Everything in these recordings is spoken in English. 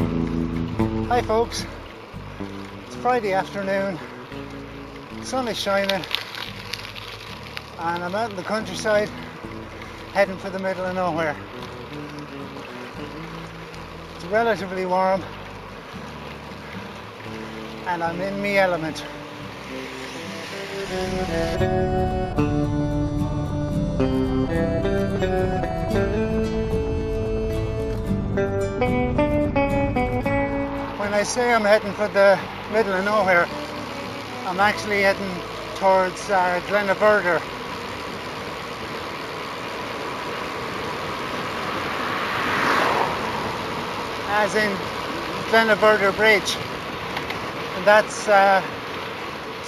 Hi folks, it's Friday afternoon, the sun is shining and I'm out in the countryside heading for the middle of nowhere. It's relatively warm and I'm in me element. When I say I'm heading for the middle of nowhere, I'm actually heading towards Glenavurder. As in Glenavurder Bridge, and that's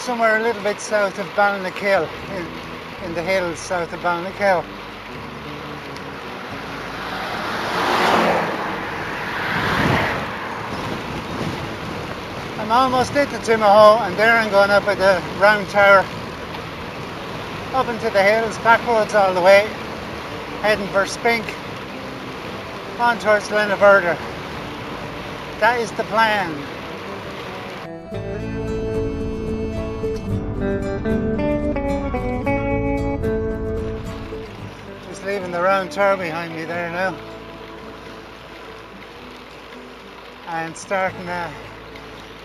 somewhere a little bit south of Ballinakill, in the hills south of Ballinakill. I'm almost at the Timahoe, and there I'm going up at the round tower, up into the hills, back roads all the way, heading for Spink, on towards Glenavurder. That is the plan. Just leaving the round tower behind me there now, and starting a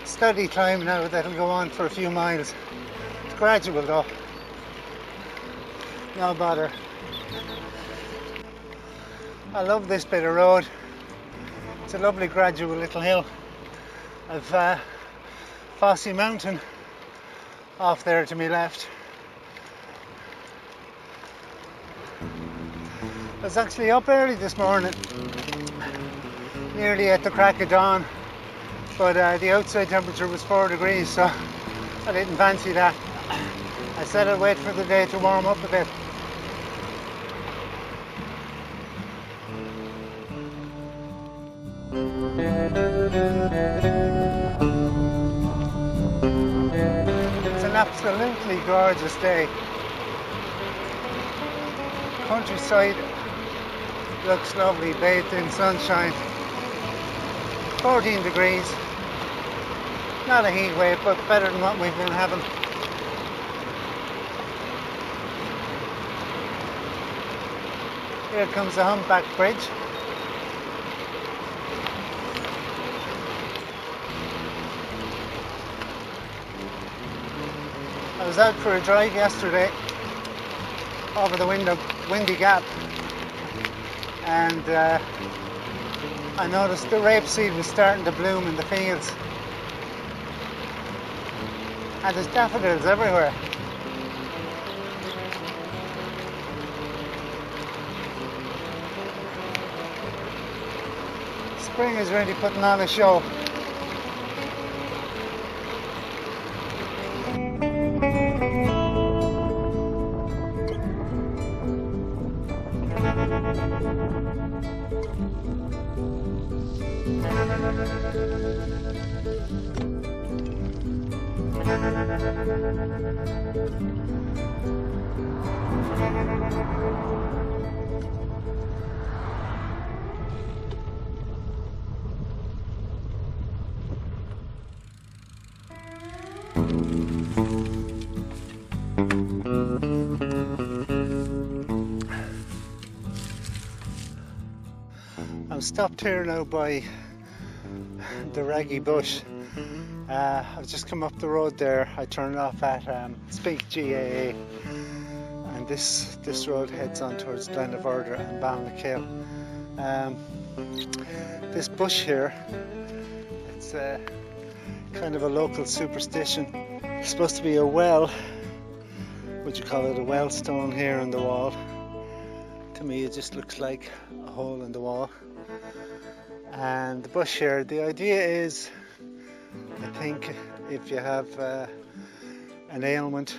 steady climb now that'll go on for a few miles. It's gradual though, no bother. I love this bit of road. It's a lovely gradual little hill. I've Fossey Mountain off there to my left. I was actually up early this morning, nearly at the crack of dawn, but the outside temperature was 4 degrees, so I didn't fancy that. I said I'd wait for the day to warm up a bit. It's an absolutely gorgeous day. Countryside looks lovely, bathed in sunshine. 14 degrees. Not a heat wave, but better than what we've been having. Here comes the humpback bridge. I was out for a drive yesterday over the windy gap, and I noticed the rapeseed was starting to bloom in the fields, and there's daffodils everywhere. Spring is really putting on a show. I'm stopped here now by the raggy bush. I've just come up the road there. I turned off at Spink GAA, and this road heads on towards Glenavurder and Ballinakill. This bush here, it's kind of a local superstition. It's supposed to be a well. Would you call it a well stone here on the wall? To me it just looks like a hole in the wall. And the bush here, the idea is, I think, if you have an ailment,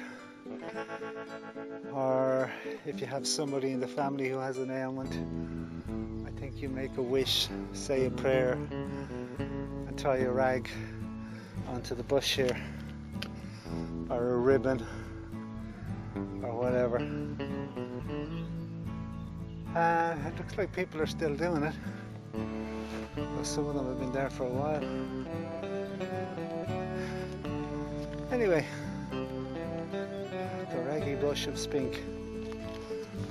or if you have somebody in the family who has an ailment, I think you make a wish, say a prayer, and tie a rag onto the bush here, or a ribbon, or whatever. It looks like people are still doing it. Those some of them have been there for a while. Anyway, the raggy bush of spink,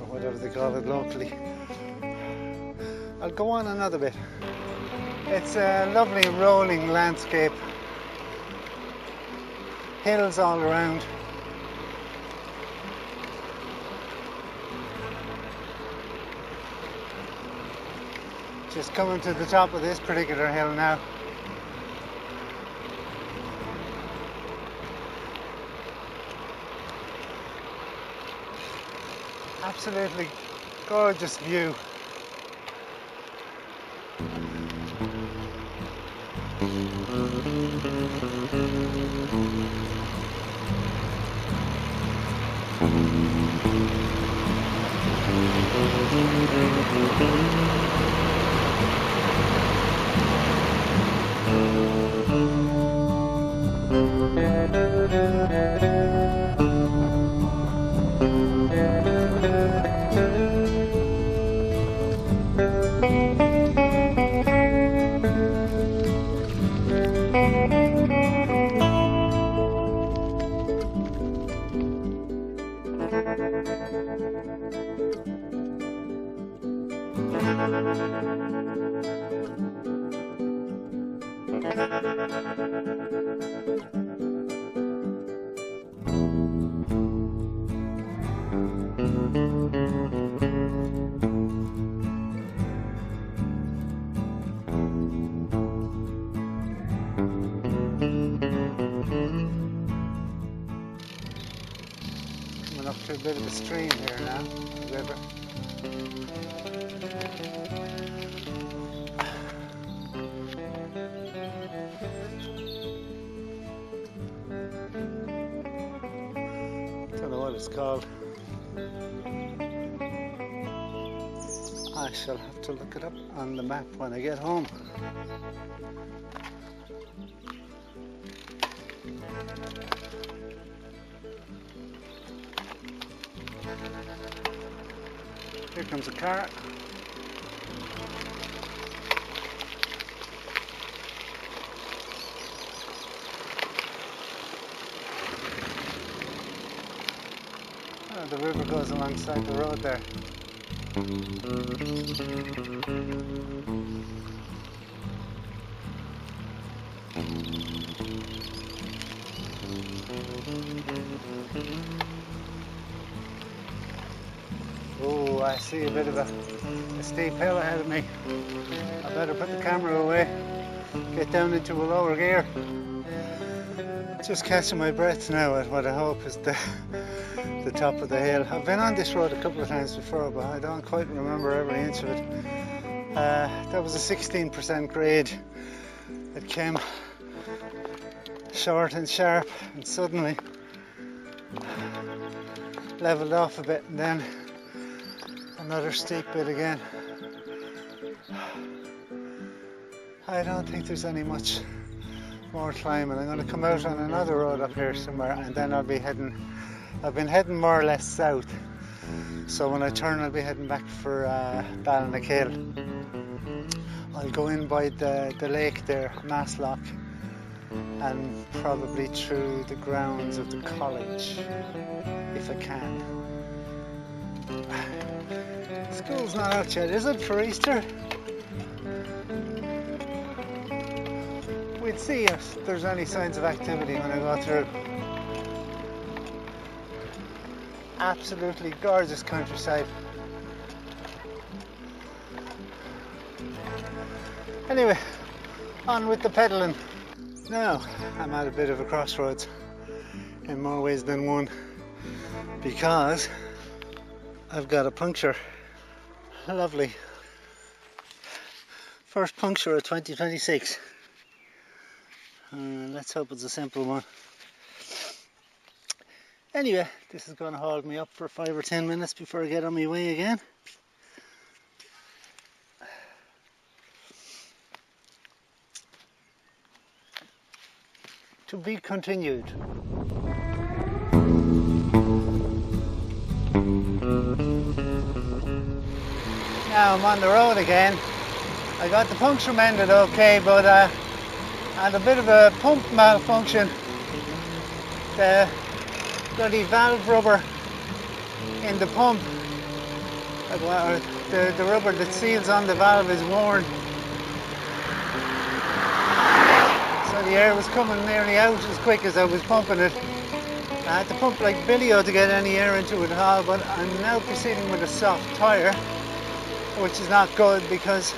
or whatever they call it locally. I'll go on another bit. It's a lovely rolling landscape, hills all around. Just coming to the top of this particular hill now. Absolutely gorgeous view. Up to a bit of a stream here now, a river. Don't know what it's called. I shall have to look it up on the map when I get home. Here comes a car. Oh, the river goes alongside the road there. Oh, I see a bit of a steep hill ahead of me. I better put the camera away, get down into a lower gear. Just catching my breath now at what I hope is the top of the hill. I've been on this road a couple of times before, but I don't quite remember every inch of it. That was a 16% grade. It came short and sharp and suddenly leveled off a bit, and then another steep bit again. I don't think there's any much more climbing. I'm going to come out on another road up here somewhere, and then I've been heading more or less south, so when I turn I'll be heading back for Ballinakill. I'll go in by the lake there, Masslock, and probably through the grounds of the college if I can. School's not out yet, is it, for Easter? We'll see if there's any signs of activity when I go through. Absolutely gorgeous countryside. Anyway, on with the pedalling. Now, I'm at a bit of a crossroads in more ways than one, because I've got a puncture. Lovely. First puncture of 2026. Let's hope it's a simple one. Anyway, this is going to hold me up for 5 or 10 minutes before I get on my way again. To be continued. Now I'm on the road again. I got the puncture mended okay, but I had a bit of a pump malfunction. The bloody valve rubber in the pump, the rubber that seals on the valve is worn. So the air was coming nearly out as quick as I was pumping it. I had to pump like billio to get any air into it at all, but I'm now proceeding with a soft tyre, which is not good because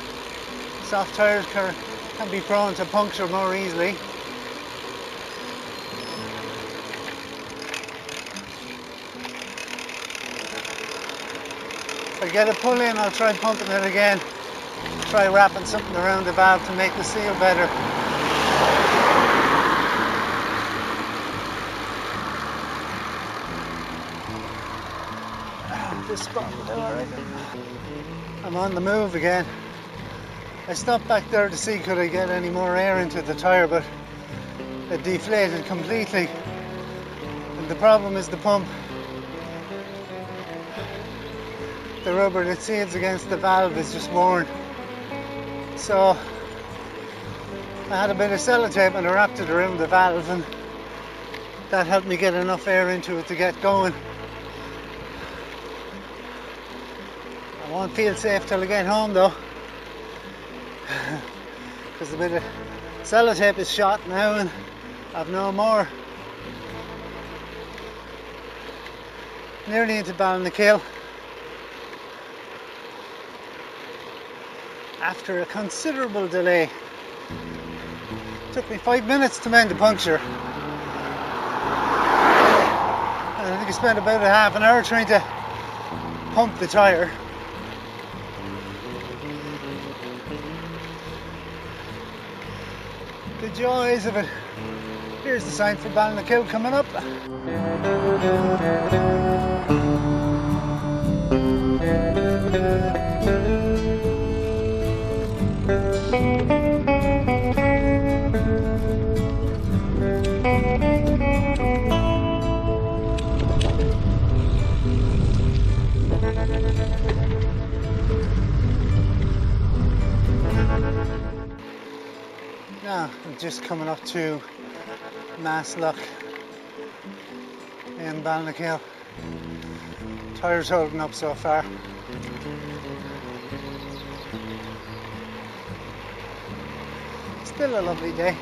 soft tyres can be prone to puncture more easily. If I get a pull in, I'll try pumping it again. Try wrapping something around the valve to make the seal better. This spot will do alright. I'm on the move again. I stopped back there to see could I get any more air into the tyre, but it deflated completely. And the problem is the pump. The rubber that seals against the valve is just worn. So I had a bit of sellotape and I wrapped it around the valve, and that helped me get enough air into it to get going. I won't feel safe till I get home though, because a bit of sellotape is shot now and I've no more. Nearly into Ballinakill after a considerable delay. Took me 5 minutes to mend the puncture. And I think I spent about a half an hour trying to pump the tyre. The joys of it. Here's the sign for Ballinakill coming up. Now I'm just coming up to Lock in Ballinakill. Tyres holding up so far. Still a lovely day.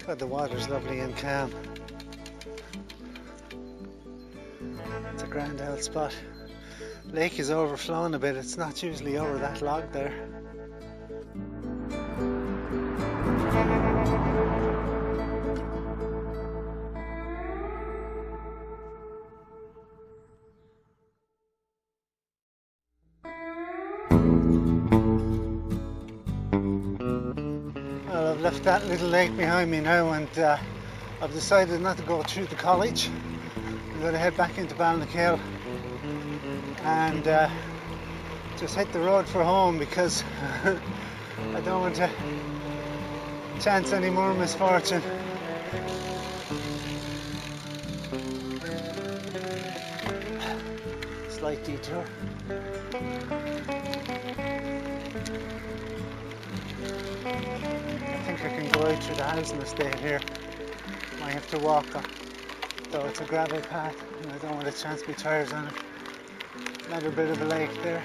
God, the water's lovely and calm. It's a grand old spot. Lake is overflowing a bit, it's not usually over that log there. Well, I've left that little lake behind me now, and I've decided not to go through the college. I'm going to head back into Ballinakill and just hit the road for home, because I don't want to chance any more misfortune. Slight detour. I think I can go out through the housing estate here. Might have to walk, though it's a gravel path and I don't want to chance my tyres on it. Another bit of a lake there.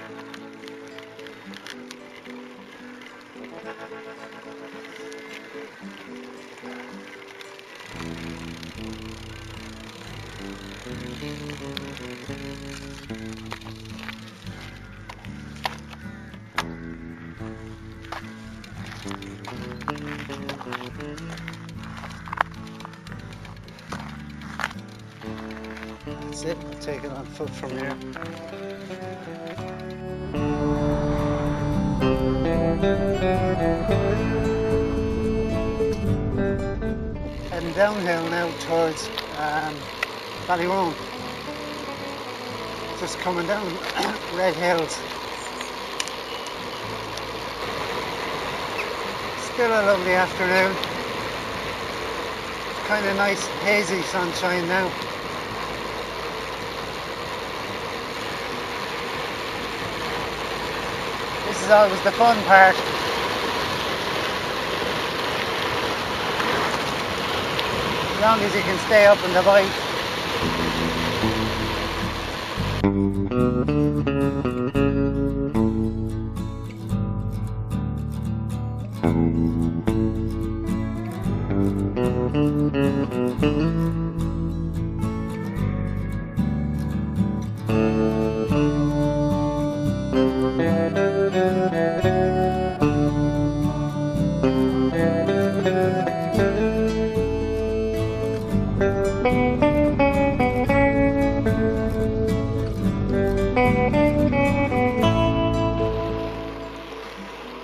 That's it, we'll take it on foot from here. heading downhill now towards Ballinakill. Just coming down Red Hills. Still a lovely afternoon. Kind of nice hazy sunshine now. This is always the fun part. As long as you can stay up in the bike.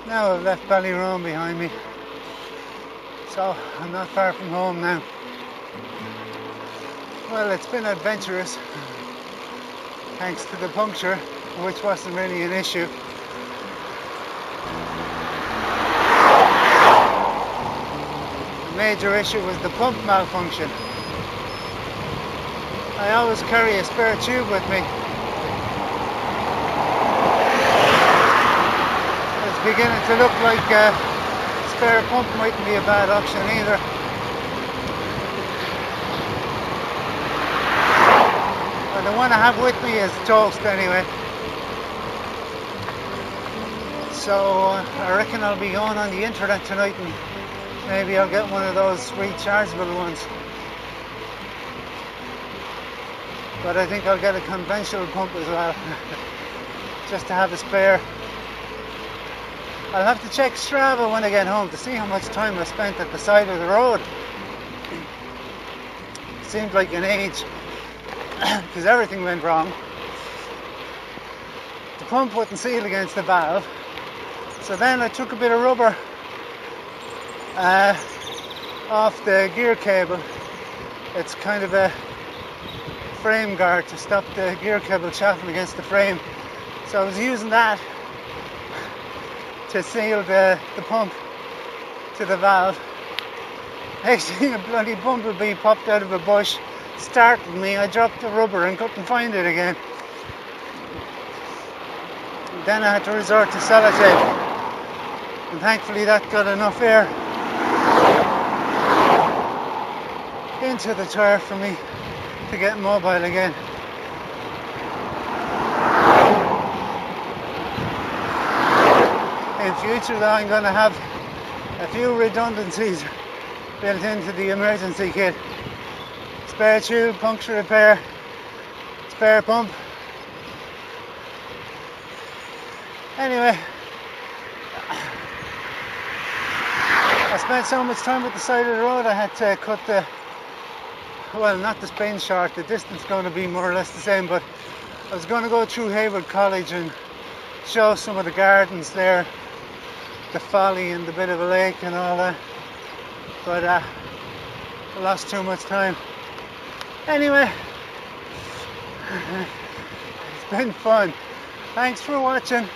Now I've left Ballinakill behind me, so I'm not far from home now. Well, it's been adventurous, thanks to the puncture, which wasn't really an issue. The major issue was the pump malfunction. I always carry a spare tube with me. It's beginning to look like a spare pump mightn't be a bad option either. Well, the one I have with me is toast anyway. So I reckon I'll be going on the internet tonight and maybe I'll get one of those rechargeable ones. But I think I'll get a conventional pump as well, just to have a spare. I'll have to check Strava when I get home to see how much time I spent at the side of the road. Seemed like an age, because everything went wrong. The pump wouldn't seal against the valve, so then I took a bit of rubber off the gear cable. It's kind of a frame guard to stop the gear cable chafing against the frame, so I was using that to seal the pump to the valve. Actually, a bloody bumblebee popped out of a bush, startled me. I dropped the rubber and couldn't find it again. Then I had to resort to sellotape, and thankfully that got enough air into the tire for me to get mobile again. In future though, I'm going to have a few redundancies built into the emergency kit. Spare tube, puncture repair, spare pump. Anyway, I spent so much time at the side of the road I had to cut the, well, not the spin short, the distance is going to be more or less the same, but I was going to go through Hayward College and show some of the gardens there, the folly and the bit of a lake and all that, but I lost too much time. Anyway, it's been fun. Thanks for watching.